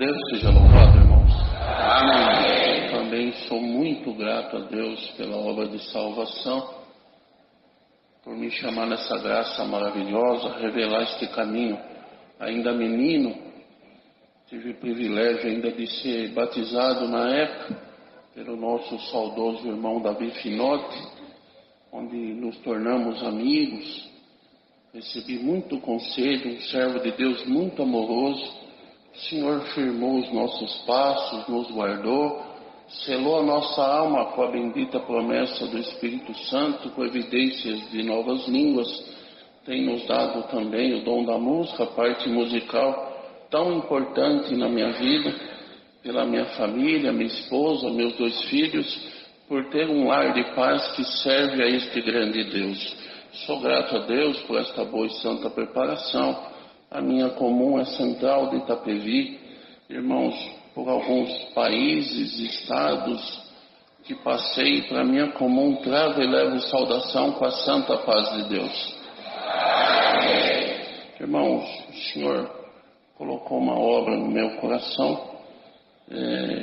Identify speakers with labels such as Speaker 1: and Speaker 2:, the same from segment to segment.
Speaker 1: Deus seja louvado, irmãos. Amém. Eu também sou muito grato a Deus pela obra de salvação, por me chamar nessa graça maravilhosa, revelar este caminho. Ainda menino, tive o privilégio ainda de ser batizado na época pelo nosso saudoso irmão Davi Finotti, onde nos tornamos amigos. Recebi muito conselho, um servo de Deus muito amoroso. O Senhor firmou os nossos passos, nos guardou, selou a nossa alma com a bendita promessa do Espírito Santo, com evidências de novas línguas. Tem nos dado também o dom da música, a parte musical tão importante na minha vida, pela minha família, minha esposa, meus 2 filhos, por ter um lar de paz que serve a este grande Deus. Sou grato a Deus por esta boa e santa preparação. A minha comum é central de Itapevi. Irmãos, por alguns países, estados que passei, para a minha comum trago e levo saudação com a santa paz de Deus. Amém. Irmãos, o Senhor colocou uma obra no meu coração.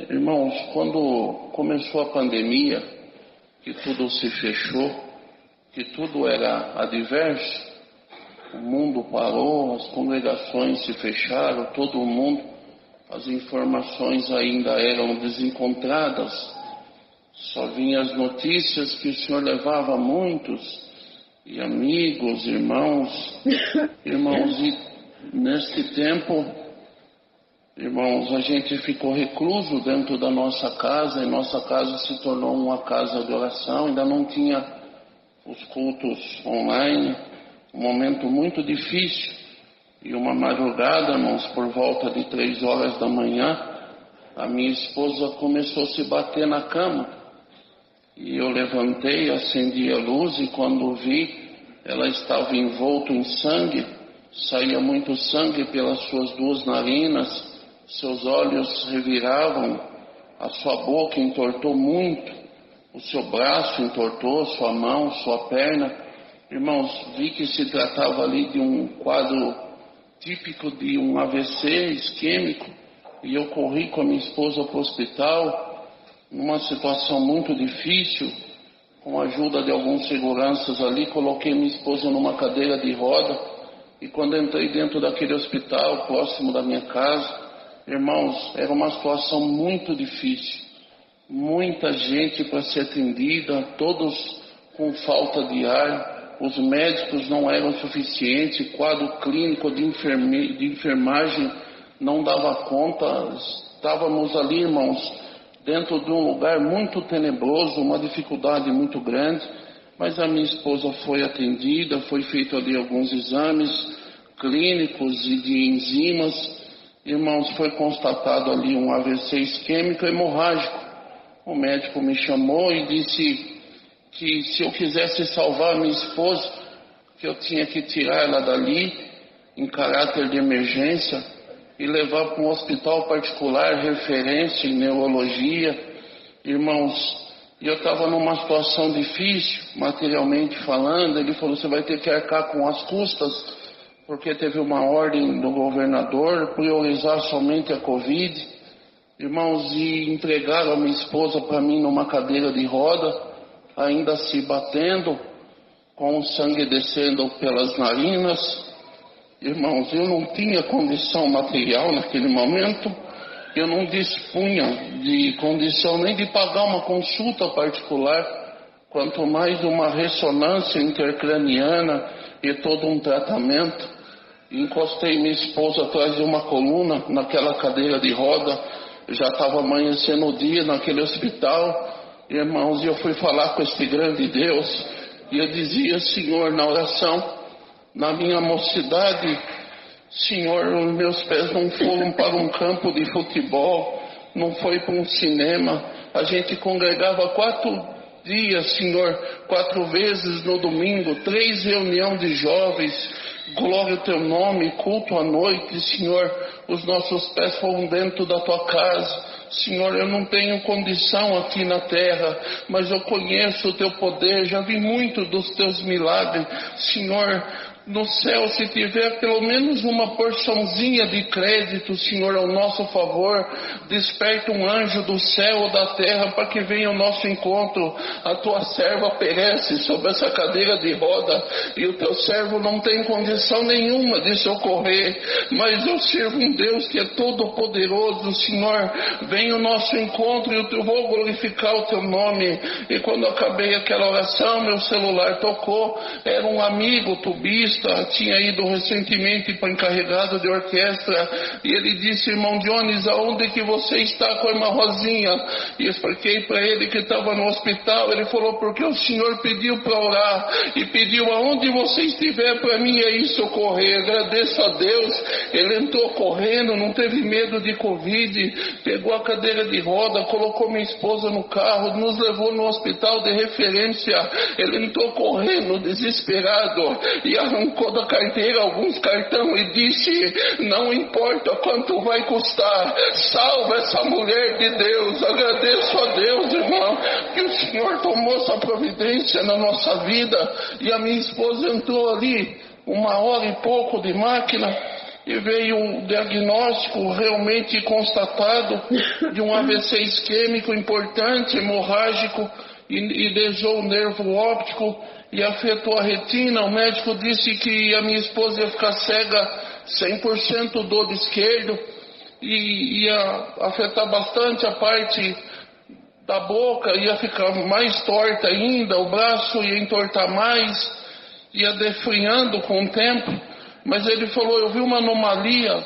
Speaker 1: Irmãos, quando começou a pandemia, que tudo se fechou, que tudo era adverso, o mundo parou, as congregações se fecharam, todo o mundo, as informações ainda eram desencontradas, só vinham as notícias que o Senhor levava muitos, e amigos, irmãos, e neste tempo, irmãos, a gente ficou recluso dentro da nossa casa, e nossa casa se tornou uma casa de oração, ainda não tinha os cultos online, um momento muito difícil. E uma madrugada, irmãos, por volta de 3 horas da manhã, a minha esposa começou a se bater na cama. E eu levantei, acendi a luz, e quando vi, ela estava envolta em sangue, saía muito sangue pelas suas 2 narinas, seus olhos reviravam, a sua boca entortou muito, o seu braço entortou, sua mão, sua perna. Irmãos, vi que se tratava ali de um quadro típico de um AVC isquêmico, e eu corri com a minha esposa para o hospital, numa situação muito difícil. Com a ajuda de alguns seguranças ali, coloquei minha esposa numa cadeira de roda, e quando entrei dentro daquele hospital, próximo da minha casa, irmãos, era uma situação muito difícil, muita gente para ser atendida, todos com falta de ar. Os médicos não eram suficientes, o quadro clínico de enfermagem não dava conta. Estávamos ali, irmãos, dentro de um lugar muito tenebroso, uma dificuldade muito grande, mas a minha esposa foi atendida, foi feito ali alguns exames clínicos e de enzimas. Irmãos, foi constatado ali um AVC isquêmico hemorrágico. O médico me chamou e disse que se eu quisesse salvar a minha esposa, que eu tinha que tirar ela dali, em caráter de emergência, e levar para um hospital particular, referência em neurologia. Irmãos, e eu estava numa situação difícil, materialmente falando. Ele falou: você vai ter que arcar com as custas, porque teve uma ordem do governador priorizar somente a Covid. Irmãos, e entregaram a minha esposa para mim numa cadeira de roda, ainda se batendo, com o sangue descendo pelas narinas. Irmãos, eu não tinha condição material naquele momento, eu não dispunha de condição nem de pagar uma consulta particular, quanto mais uma ressonância intercraniana e todo um tratamento. Encostei minha esposa atrás de uma coluna, naquela cadeira de roda. Já estava amanhecendo o dia naquele hospital. Irmãos, eu fui falar com esse grande Deus, e eu dizia: Senhor, na oração, na minha mocidade, Senhor, os meus pés não foram para um campo de futebol, não foi para um cinema. A gente congregava 4 dias, Senhor, 4 vezes no domingo, 3 reuniões de jovens, glória ao teu nome, culto à noite. Senhor, os nossos pés foram dentro da tua casa. Senhor, eu não tenho condição aqui na terra, mas eu conheço o teu poder, já vi muito dos teus milagres. Senhor, no céu, se tiver pelo menos uma porçãozinha de crédito, Senhor, ao nosso favor, desperta um anjo do céu ou da terra para que venha ao nosso encontro. A tua serva perece sobre essa cadeira de roda e o teu servo não tem condição nenhuma de socorrer, mas eu sirvo um Deus que é todo poderoso. Senhor, venha ao nosso encontro e eu vou glorificar o teu nome. E quando acabei aquela oração, meu celular tocou, era um amigo tubista, tinha ido recentemente para encarregado de orquestra, e ele disse: irmão Dionis, aonde que você está com a irmã Rosinha? E eu expliquei para ele que estava no hospital. Ele falou: porque o Senhor pediu para orar, e pediu aonde você estiver para mim aí socorrer. Agradeço a Deus. Ele entrou correndo, não teve medo de Covid, pegou a cadeira de roda, colocou minha esposa no carro, nos levou no hospital de referência. Ele entrou correndo, desesperado, e arrancou da carteira alguns cartões e disse: não importa quanto vai custar, salva essa mulher de Deus. Agradeço a Deus, irmão, que o Senhor tomou essa providência na nossa vida. E a minha esposa entrou ali 1h e pouco de máquina, e veio um diagnóstico realmente constatado de um AVC isquêmico importante, hemorrágico, e lesou o nervo óptico e afetou a retina. O médico disse que a minha esposa ia ficar cega 100% do olho esquerdo, e ia afetar bastante a parte da boca, ia ficar mais torta ainda, o braço ia entortar mais, ia definhando com o tempo. Mas ele falou: eu vi uma anomalia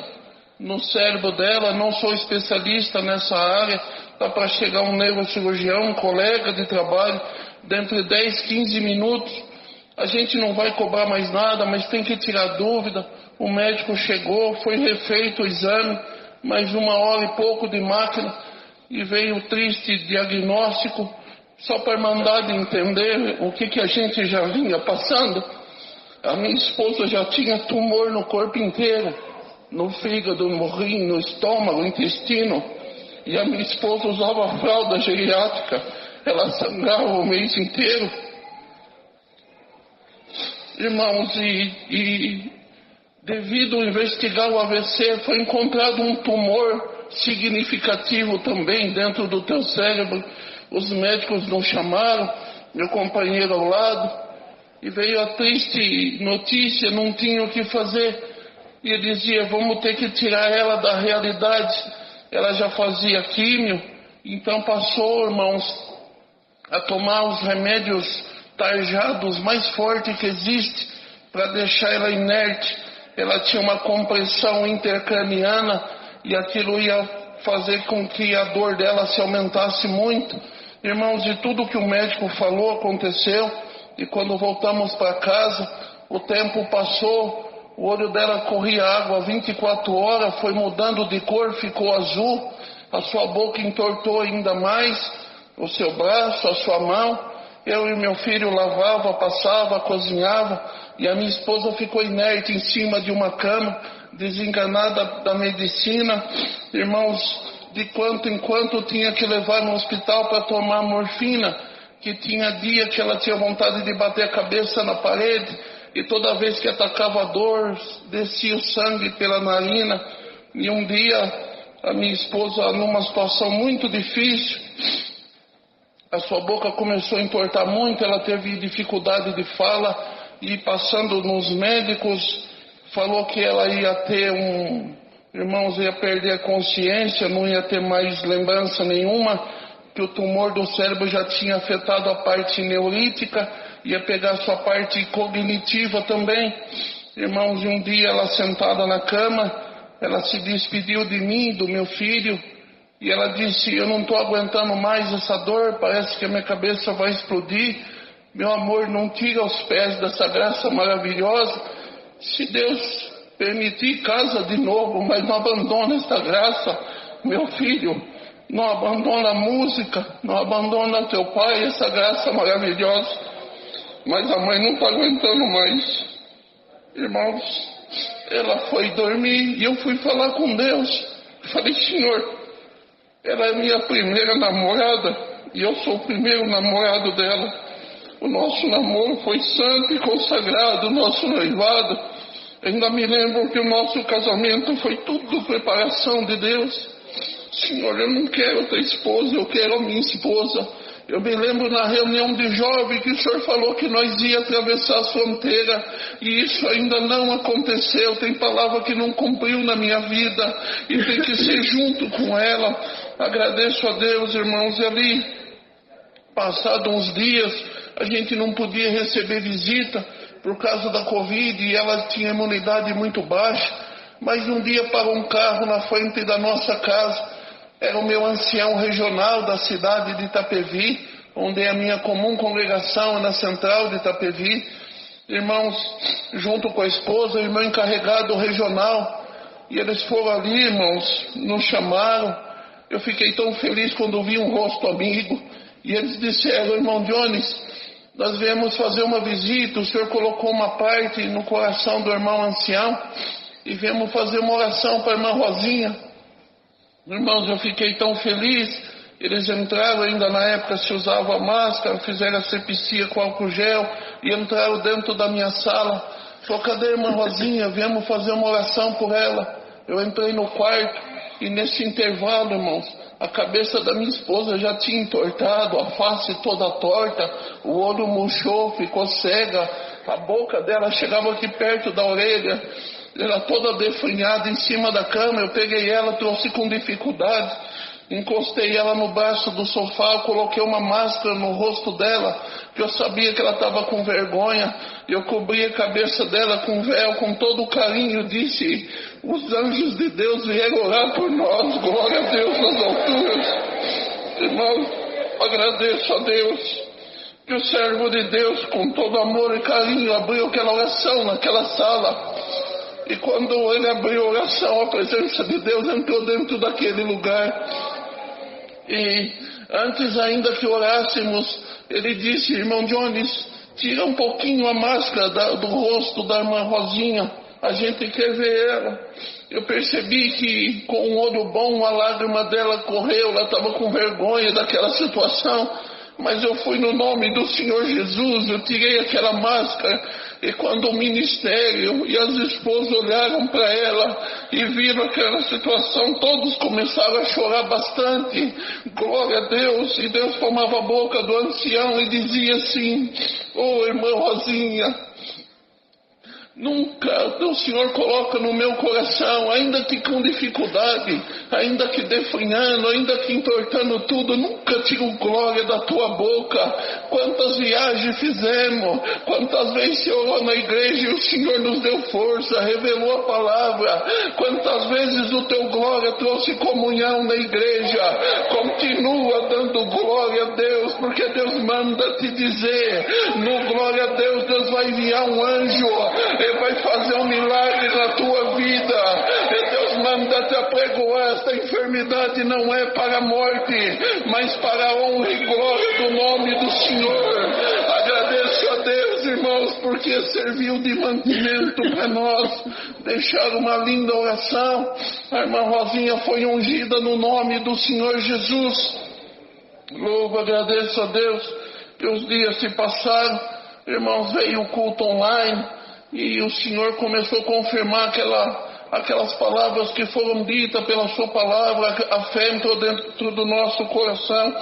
Speaker 1: no cérebro dela, não sou especialista nessa área, dá para chegar um neurocirurgião, um colega de trabalho, dentro de 10, 15 minutos, a gente não vai cobrar mais nada, mas tem que tirar dúvida. O médico chegou, foi refeito o exame, mais 1h e pouco de máquina, e veio o triste diagnóstico, só para mandar de entender o que a gente já vinha passando. A minha esposa já tinha tumor no corpo inteiro, no fígado, no rim, no estômago, no intestino, e a minha esposa usava fralda geriátrica, ela sangrava o mês inteiro. Irmãos, e devido a investigar o AVC, foi encontrado um tumor significativo também dentro do teu cérebro. Os médicos nos chamaram, meu companheiro ao lado, e veio a triste notícia: não tinha o que fazer. E ele dizia: vamos ter que tirar ela da realidade. Ela já fazia químio, então passou, irmãos, a tomar os remédios tarjados mais fortes que existe para deixar ela inerte. Ela tinha uma compressão intercraniana e aquilo ia fazer com que a dor dela se aumentasse muito. Irmãos, e tudo que o médico falou aconteceu. E quando voltamos para casa, o tempo passou, o olho dela corria água 24 horas, foi mudando de cor, ficou azul, a sua boca entortou ainda mais, o seu braço, a sua mão. Eu e meu filho lavava, passava, cozinhava, e a minha esposa ficou inerte em cima de uma cama, desenganada da medicina. Irmãos, de quanto em quanto tinha que levar no hospital para tomar morfina, que tinha dia que ela tinha vontade de bater a cabeça na parede, e toda vez que atacava a dor, descia o sangue pela narina. E um dia, a minha esposa, numa situação muito difícil, a sua boca começou a entortar muito, ela teve dificuldade de fala, e passando nos médicos, falou que ela ia ter irmãos, ia perder a consciência, não ia ter mais lembrança nenhuma, que o tumor do cérebro já tinha afetado a parte neurolítica, ia pegar a sua parte cognitiva também. Irmãos, e um dia ela sentada na cama, ela se despediu de mim, do meu filho, e ela disse: eu não estou aguentando mais essa dor, parece que a minha cabeça vai explodir. Meu amor, não tira os pés dessa graça maravilhosa. Se Deus permitir, casa de novo, mas não abandona esta graça, meu filho. Não abandona a música, não abandona teu pai, essa graça maravilhosa. Mas a mãe não está aguentando mais. Irmãos, ela foi dormir e eu fui falar com Deus. Falei: Senhor, ela é minha primeira namorada e eu sou o primeiro namorado dela. O nosso namoro foi santo e consagrado, o nosso noivado. Ainda me lembro que o nosso casamento foi tudo preparação de Deus. Senhor, eu não quero outra esposa, eu quero a minha esposa. Eu me lembro na reunião de jovem que o Senhor falou que nós ia atravessar a fronteira e isso ainda não aconteceu. Tem palavra que não cumpriu na minha vida e tem que ser junto com ela. Agradeço a Deus, irmãos, e ali, passados uns dias, a gente não podia receber visita por causa da Covid e ela tinha imunidade muito baixa. Mas um dia parou um carro na frente da nossa casa. Era o meu ancião regional da cidade de Itapevi, onde é a minha comum congregação, na central de Itapevi. Irmãos, junto com a esposa, o irmão encarregado regional. E eles foram ali, irmãos, nos chamaram. Eu fiquei tão feliz quando vi um rosto amigo. E eles disseram, irmão Jones, nós viemos fazer uma visita, o senhor colocou uma parte no coração do irmão ancião. E viemos fazer uma oração para a irmã Rosinha. Irmãos, eu fiquei tão feliz. Eles entraram, ainda na época se usava máscara, fizeram a sepsia com álcool gel e entraram dentro da minha sala. Falou, cadê a irmã Rosinha? Viemos fazer uma oração por ela. Eu entrei no quarto e nesse intervalo, irmãos, a cabeça da minha esposa já tinha entortado, a face toda torta, o olho murchou, ficou cega, a boca dela chegava aqui perto da orelha. Ela toda definhada em cima da cama. Eu peguei ela, trouxe com dificuldade, encostei ela no braço do sofá, coloquei uma máscara no rosto dela, que eu sabia que ela estava com vergonha. Eu cobri a cabeça dela com véu, com todo o carinho, disse, os anjos de Deus vieram orar por nós, glória a Deus nas alturas. Irmão, agradeço a Deus que o servo de Deus, com todo amor e carinho, abriu aquela oração naquela sala. E quando ele abriu a oração, a presença de Deus entrou dentro daquele lugar. E antes ainda que orássemos, ele disse, irmão Jones, tira um pouquinho a máscara do rosto da irmã Rosinha, a gente quer ver ela. Eu percebi que com um olho bom a lágrima dela correu, ela estava com vergonha daquela situação. Mas eu fui no nome do Senhor Jesus, eu tirei aquela máscara. E quando o ministério e as esposas olharam para ela e viram aquela situação, todos começaram a chorar bastante. Glória a Deus. E Deus tomava a boca do ancião e dizia assim, ô irmã Rosinha, nunca o Senhor coloca no meu coração, ainda que com dificuldade, ainda que definhando, ainda que entortando tudo, nunca tiro glória da tua boca. Quantas viagens fizemos, quantas vezes se orou na igreja e o Senhor nos deu força, revelou a palavra, quantas vezes o teu glória trouxe comunhão na igreja. Continua dando glória a Deus, porque Deus manda te dizer, no glória a Deus, Deus vai enviar um anjo, Ele vai fazer um milagre na tua vida. E Deus manda te apregoar, esta enfermidade não é para a morte, mas para a honra e glória do nome do Senhor. Agradeço a Deus, irmãos, porque serviu de mantimento para nós. Deixar uma linda oração. A irmã Rosinha foi ungida no nome do Senhor Jesus. Louvo, agradeço a Deus que os dias se passaram. Irmãos, veio o culto online e o Senhor começou a confirmar aquelas palavras que foram ditas pela sua palavra. A fé entrou dentro do nosso coração.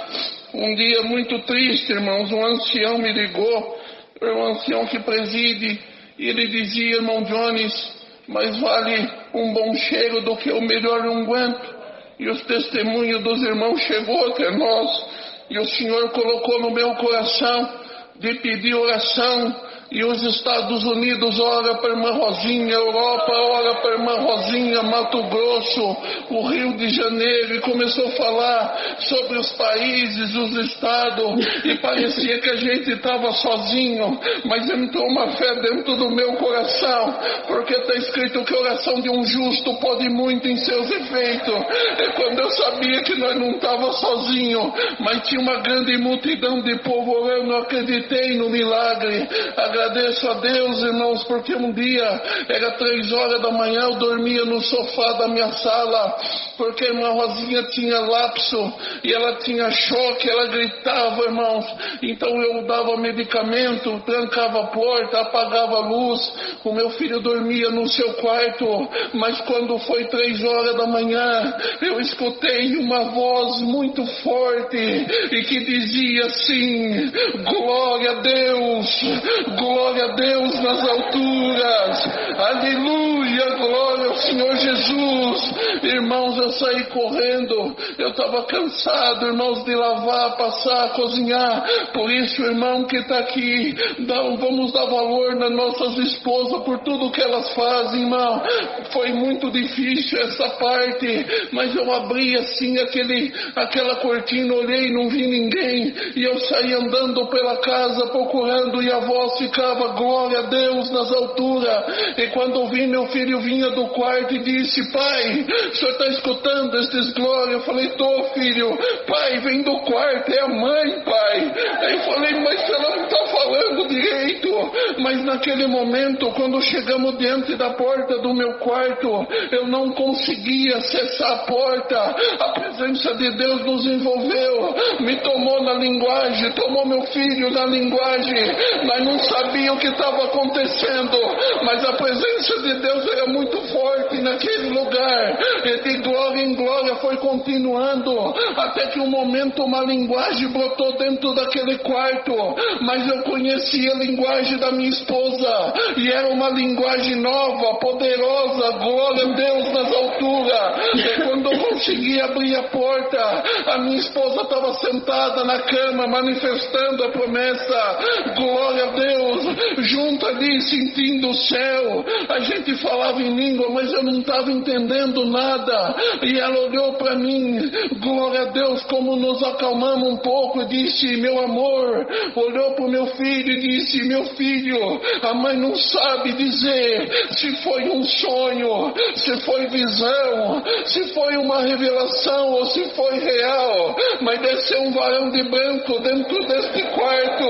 Speaker 1: Um dia muito triste, irmãos, um ancião me ligou, um ancião que preside, e ele dizia, irmão Jones, mais vale um bom cheiro do que o melhor unguento. E os testemunhos dos irmãos chegou até nós, e o Senhor colocou no meu coração de pedir oração. E os Estados Unidos ora para a irmã Rosinha, a Europa ora para a irmã Rosinha, Mato Grosso, o Rio de Janeiro, e começou a falar sobre os países, os estados, e parecia que a gente estava sozinho, mas entrou uma fé dentro do meu coração, porque está escrito que a oração de um justo pode muito em seus efeitos. E quando eu sabia que nós não estávamos sozinhos, mas tinha uma grande multidão de povo orando, eu acreditei no milagre. Agradeço a Deus, irmãos, porque um dia, era 3 horas da manhã, eu dormia no sofá da minha sala, porque a irmã Rosinha tinha lapso e ela tinha choque, ela gritava, irmãos. Então eu dava medicamento, trancava a porta, apagava a luz. O meu filho dormia no seu quarto, mas quando foi 3 horas da manhã, eu escutei uma voz muito forte e que dizia assim: glória a Deus nas alturas, aleluia, glória ao Senhor Jesus. Irmãos, eu saí correndo, eu estava cansado, irmãos, de lavar, passar, cozinhar. Por isso, irmão que está aqui, vamos dar valor nas nossas esposas por tudo que elas fazem, irmão. Foi muito difícil essa parte, mas eu abri assim aquela cortina, olhei, não vi ninguém, e eu saí andando pela casa procurando, e a voz ficava: glória a Deus nas alturas. E quando eu vi, meu filho vinha do quarto e disse: pai, o senhor está escutando esses glórias? Eu falei: tô, filho. Pai, vem do quarto, é a mãe, pai. Aí eu falei: mas ela não está falando direito. Mas naquele momento, quando chegamos diante da porta do meu quarto, eu não conseguia acessar a porta. A presença de Deus nos envolveu, me tomou na linguagem, tomou meu filho na linguagem. Nós não sabíamos o que estava acontecendo, mas a presença de Deus era muito forte naquele lugar, e de glória em glória foi continuando, até que um momento uma linguagem brotou dentro daquele quarto, mas eu conhecia a linguagem da minha esposa, e era uma linguagem nova, poderosa, glória a Deus nas alturas. E quando eu consegui abrir a porta, a minha esposa estava sentada na cama, manifestando a promessa, glória a Deus, junto ali, sentindo o céu. A gente falava em língua, mas eu não estava entendendo nada, e ela olhou para mim, glória a Deus, como nos acalmamos um pouco, e disse: meu amor. Olhou para o meu filho e disse: meu filho, a mãe não sabe dizer se foi um sonho, se foi visão, se foi uma revelação ou se foi real, mas desceu um varão de branco dentro deste quarto,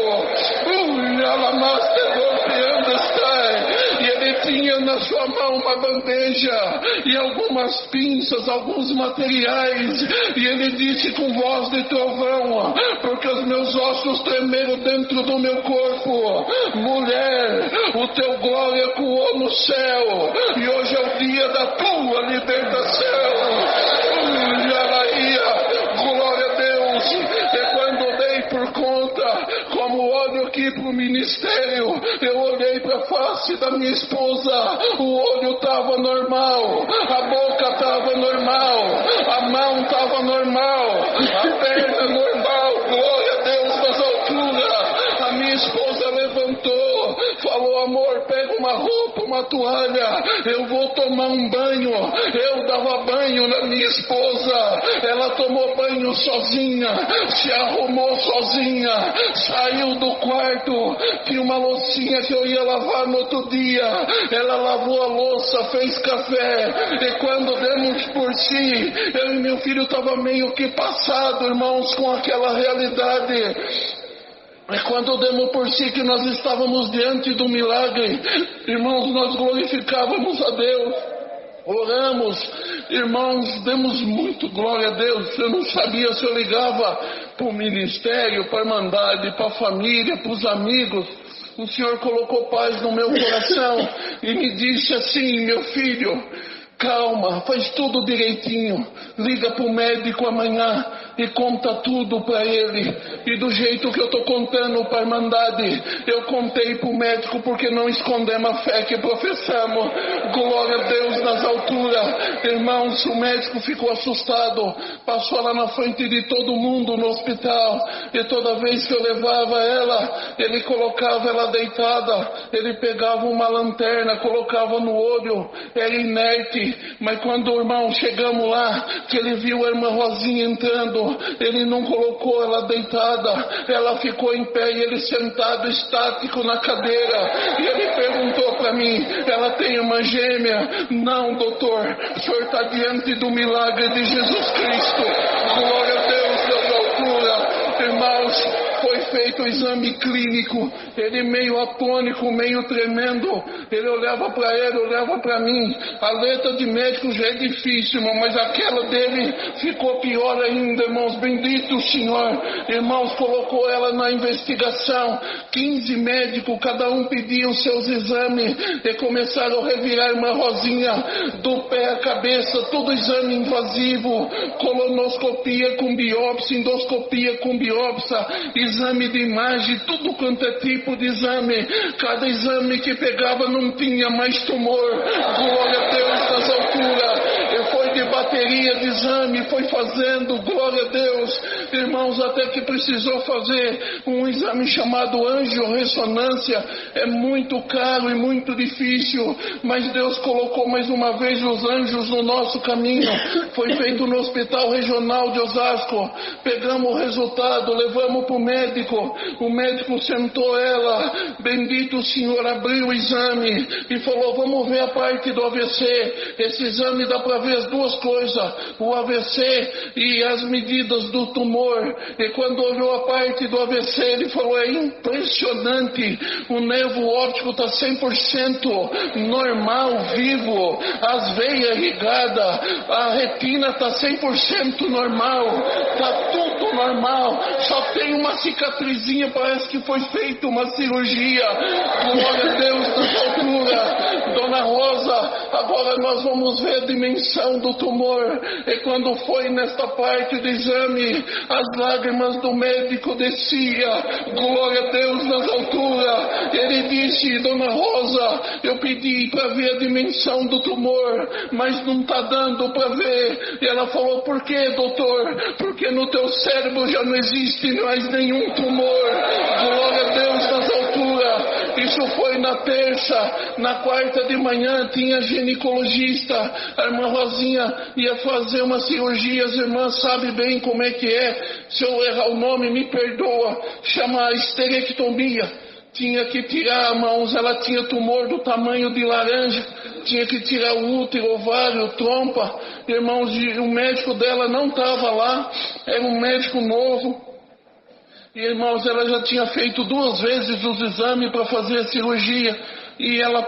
Speaker 1: e ele tinha na sua mão uma bandeja e algumas pinças, alguns materiais, e ele disse com voz de trovão, porque os meus ossos tremeram dentro do meu corpo: mulher, o teu glória ecoou no céu, e hoje é o dia da tua libertação. Glória a Deus. E quando dei por conta, como olho aqui para o ministério, eu olhei para a face da minha esposa, o olho estava normal, a boca estava normal, a mão estava normal, a perna normal, glória a Deus nas alturas. A minha esposa levantou, falou: amor, pega uma roupa, uma toalha, eu vou tomar um banho. Eu dava banho na minha esposa, ela tomou banho sozinha, se arrumou sozinha, saiu do quarto, tinha uma loucinha que eu ia lavar no outro dia, ela lavou a louça, fez café, e quando demos por si, eu e meu filho estava meio que passado, irmãos, com aquela realidade. É quando demos por si que nós estávamos diante do milagre, irmãos, nós glorificávamos a Deus, oramos, irmãos, demos muito glória a Deus. Eu não sabia se eu ligava para o ministério, para a irmandade, para a família, para os amigos. O Senhor colocou paz no meu coração e me disse assim: meu filho, calma, faz tudo direitinho, liga para o médico amanhã e conta tudo para ele. E do jeito que eu estou contando para a irmandade, eu contei para o médico, porque não escondemos a fé que professamos. Glória a Deus nas alturas. Irmãos, o médico ficou assustado, passou lá na frente de todo mundo no hospital, e toda vez que eu levava ela, ele colocava ela deitada, ele pegava uma lanterna, colocava no olho, era inerte. Mas quando, irmão, chegamos lá, que ele viu a irmã Rosinha entrando, ele não colocou ela deitada, ela ficou em pé e ele sentado, estático na cadeira. E ele perguntou para mim: ela tem irmã gêmea? Não, doutor, o senhor está diante do milagre de Jesus Cristo. Glória a Deus nas alturas. Irmãos, foi feita feito o exame clínico, ele meio atônico, meio tremendo, ele olhava para ele, olhava para mim. A letra de médico já é difícil, irmão, mas aquela dele ficou pior ainda, irmãos. Bendito o Senhor. Irmãos, colocou ela na investigação. 15 médicos, cada um pedia os seus exames, e começaram a revirar a irmã Rosinha do pé à cabeça, todo exame invasivo, colonoscopia com biópsia, endoscopia com biópsia, exame de imagem, tudo quanto é tipo de exame. Cada exame que pegava não tinha mais tumor. Glória a Deus nas alturas. Foi de bateria de exame, foi fazendo, glória a Deus, irmãos, até que precisou fazer um exame chamado angiorressonância. É muito caro e muito difícil, mas Deus colocou mais uma vez os anjos no nosso caminho. Foi feito no Hospital Regional de Osasco. Pegamos o resultado, levamos para o médico sentou ela, bendito o Senhor, abriu o exame e falou: vamos ver a parte do AVC. Esse exame dá para ver as duas coisas, o AVC e as medidas do tumor. E quando olhou a parte do AVC, ele falou: é impressionante, o nervo óptico está 100% normal, vivo, as veias irrigadas, a retina está 100% normal, está tudo normal, só tem uma cicatrizinha, parece que foi feita uma cirurgia. Glória a Deus na altura. Dona Rosa, agora nós vamos ver a dimensão do tumor. E quando foi nesta parte do exame, as lágrimas do médico desciam. Glória a Deus nas alturas. Ele disse: Dona Rosa, eu pedi para ver a dimensão do tumor, mas não está dando para ver. E ela falou: por que, doutor? Porque no teu cérebro já não existe mais nenhum tumor. Glória a Deus nas alturas. Isso foi na terça. Na quarta de manhã tinha ginecologista. A irmã Rosinha ia fazer uma cirurgia. As irmãs sabem bem como é que é. Se eu errar o nome, me perdoa. Chama esterectomia. Tinha que tirar, irmãos, ela tinha tumor do tamanho de laranja. Tinha que tirar o útero, ovário, trompa. Irmãos, o médico dela não estava lá. Era um médico novo. E, irmãos, ela já tinha feito 2 vezes os exames para fazer a cirurgia. E ela,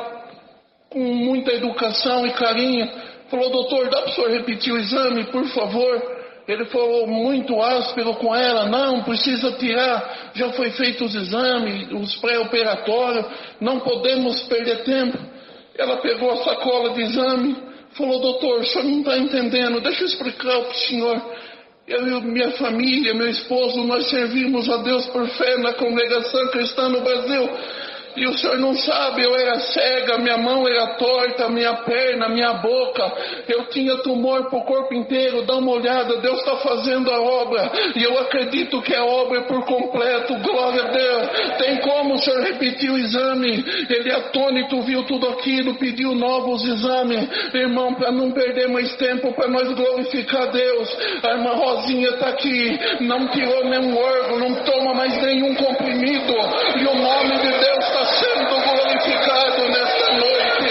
Speaker 1: com muita educação e carinho, falou: doutor, dá para o senhor repetir o exame, por favor? Ele falou muito áspero com ela: não, precisa tirar, já foi feito os exames, os pré-operatórios, não podemos perder tempo. Ela pegou a sacola de exame, falou: doutor, o senhor não está entendendo, deixa eu explicar para o senhor. Eu e minha família, meu esposo, nós servimos a Deus por fé na congregação cristã no Brasil. E o senhor não sabe, eu era cega, minha mão era torta, minha perna, minha boca, eu tinha tumor pro corpo inteiro. Dá uma olhada, Deus está fazendo a obra, e eu acredito que a obra é por completo. Glória a Deus. Tem como o senhor repetir o exame? Ele atônito viu tudo aquilo, pediu novos exames. Irmão, para não perder mais tempo, para nós glorificar a Deus, a irmã Rosinha está aqui, não tirou nenhum órgão, não toma mais nenhum comprimido, e o nome de Deus está sendo glorificado nesta noite.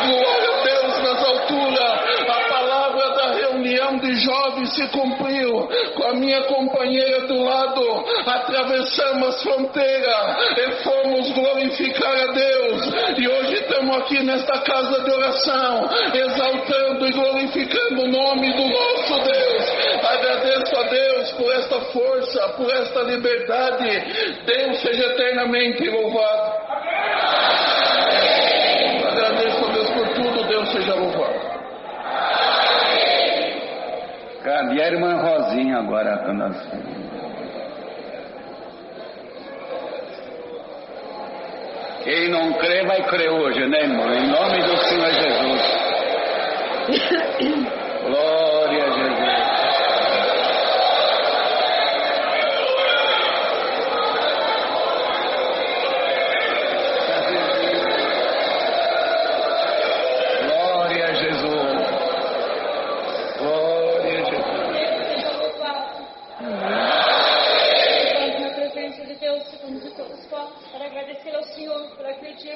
Speaker 1: Glória a Deus nas alturas. A palavra da reunião de jovens se cumpriu. Com a minha companheira do lado, atravessamos as fronteiras e fomos glorificar a Deus. E hoje estamos aqui nesta casa de oração, exaltando e glorificando o nome do nosso Deus. Agradeço a Deus por esta força, por esta liberdade. Deus seja eternamente louvado. Agradeço a Deus por tudo, Deus seja louvado.
Speaker 2: Cadê a irmã Rosinha agora, dona? Quem não crê vai crer hoje, né, irmão? Em nome do Senhor Jesus. Glória a Jesus.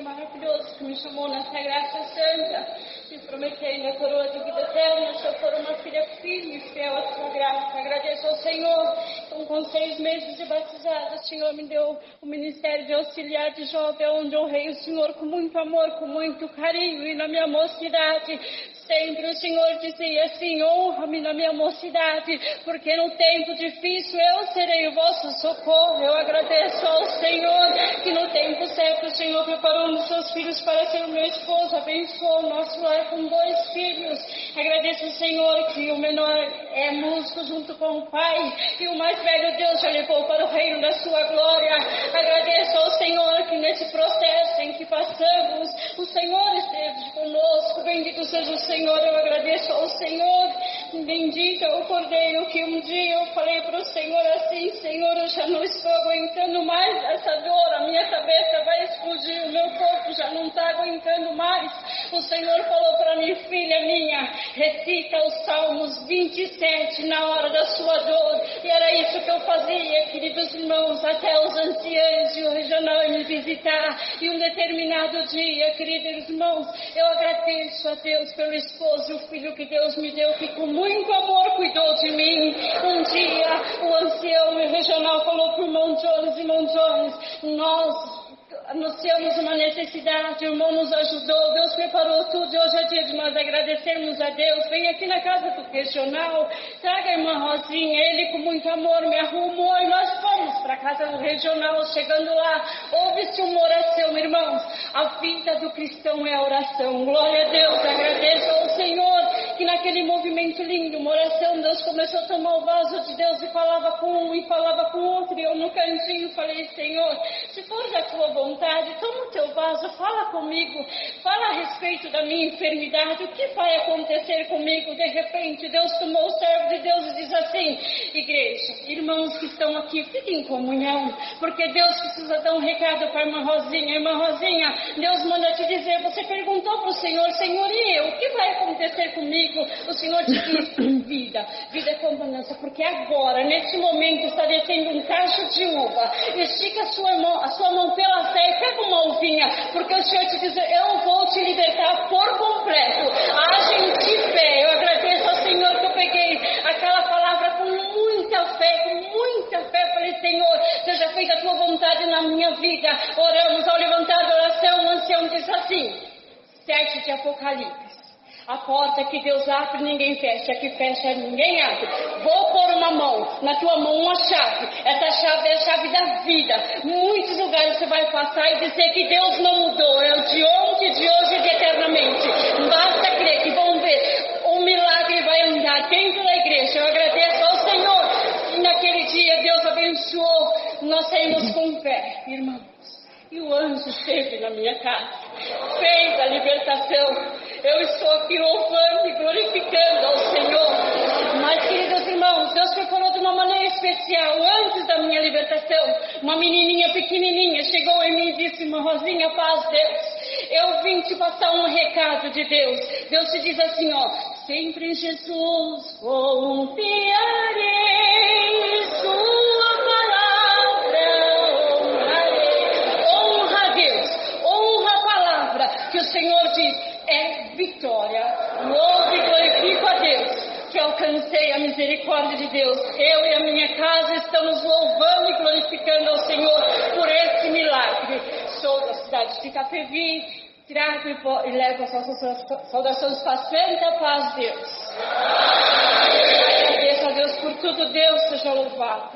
Speaker 3: Maravilhoso que me chamou nessa graça santa, me prometendo a coroa de vida eterna se eu for uma filha firme e fiel à sua graça. Agradeço ao Senhor Estou com 6 meses de batizada. O Senhor me deu o ministério de auxiliar de jovem, onde honrei o Senhor com muito amor, com muito carinho. E na minha mocidade, sempre o Senhor dizia assim: honra-me na minha mocidade, porque no tempo difícil eu serei o vosso socorro. Eu agradeço ao Senhor que no tempo certo o Senhor preparou os seus filhos para ser o meu esposo, abençoou o nosso lar com 2 filhos. Agradeço ao Senhor que o menor é músico junto com o pai, e o mais velho Deus já levou para o reino da sua glória. Agradeço ao Senhor que nesse processo em que passamos, o Senhor esteve conosco. Bendito seja o Senhor. Eu agradeço ao Senhor. Bendito é o Cordeiro, que um dia eu falei para o Senhor assim: Senhor, eu já não estou aguentando mais essa dor, a minha cabeça vai explodir, o meu corpo já não está aguentando mais. O Senhor falou para mim: filha minha, recita os Salmos 27 na hora da sua dor. E era isso que eu fazia, queridos irmãos, até os anciãos e o regional me visitar. E um determinado dia, queridos irmãos, eu agradeço a Deus pelo esposo e o filho que Deus me deu, que com muito amor cuidou de mim. Um dia o ancião e o regional falou para o irmão Jones: nós anunciamos uma necessidade, o irmão nos ajudou, Deus preparou tudo, e hoje é dia de nós agradecermos a Deus. Vem aqui na casa do regional, traga a irmã Rosinha. Ele com muito amor me arrumou e nós fomos para a casa do regional. Chegando lá, houve-se uma oração, irmãos. A vida do cristão é a oração. Glória a Deus. Agradeço ao Senhor que naquele movimento lindo, uma oração, Deus começou a tomar o vaso de Deus e falava com um e falava com outro. E eu no cantinho falei: Senhor, se for da tua vontade, toma o teu vaso, fala comigo, fala a respeito da minha enfermidade, o que vai acontecer comigo? De repente, Deus tomou o servo de Deus e diz assim: igreja, irmãos que estão aqui, fiquem em comunhão, porque Deus precisa dar um recado para a irmã Rosinha. Irmã Rosinha, Deus manda te dizer, você perguntou para o Senhor: Senhor, e eu? O que vai acontecer comigo? O Senhor te diz: vida é com abundância, porque agora, nesse momento, está descendo um cacho de uva. Estica a sua mão pela fé e pega uma uvinha, porque o Senhor te diz: eu vou te libertar por completo. Agem de fé. Eu agradeço ao Senhor que eu peguei aquela palavra com muita fé, falei: Senhor, seja feita a tua vontade na minha vida. Oramos. Ao levantar a oração, o ancião disse assim: 7 de Apocalipse. A porta que Deus abre, ninguém fecha. A que fecha, ninguém abre. Vou pôr uma mão, na tua mão uma chave. Essa chave é a chave da vida. Muitos lugares você vai passar e dizer que Deus não mudou. É o de ontem, de hoje e de eternamente. Basta crer que vão ver. Um milagre vai andar dentro da igreja. Eu agradeço ao Senhor. E naquele dia Deus abençoou. Nós saímos com fé, irmãos. E o anjo esteve na minha casa, fez a libertação. Eu estou aqui louvando e glorificando ao Senhor. Mas, queridos irmãos, Deus preparou de uma maneira especial. Antes da minha libertação, uma menininha pequenininha chegou em mim e disse: irmã Rosinha, paz, Deus, eu vim te passar um recado de Deus. Deus te diz assim, ó: sempre em Jesus confiarei, sua palavra honrarei. Honra a Deus, honra a palavra, que o Senhor diz: é vitória. Louvo e glorifico a Deus que alcancei a misericórdia de Deus. Eu e a minha casa estamos louvando e glorificando ao Senhor por esse milagre. Sou da cidade de Capevi, trago e levo as nossas saudações para a santa paz de Deus. Agradeço a Deus por tudo. Deus seja louvado.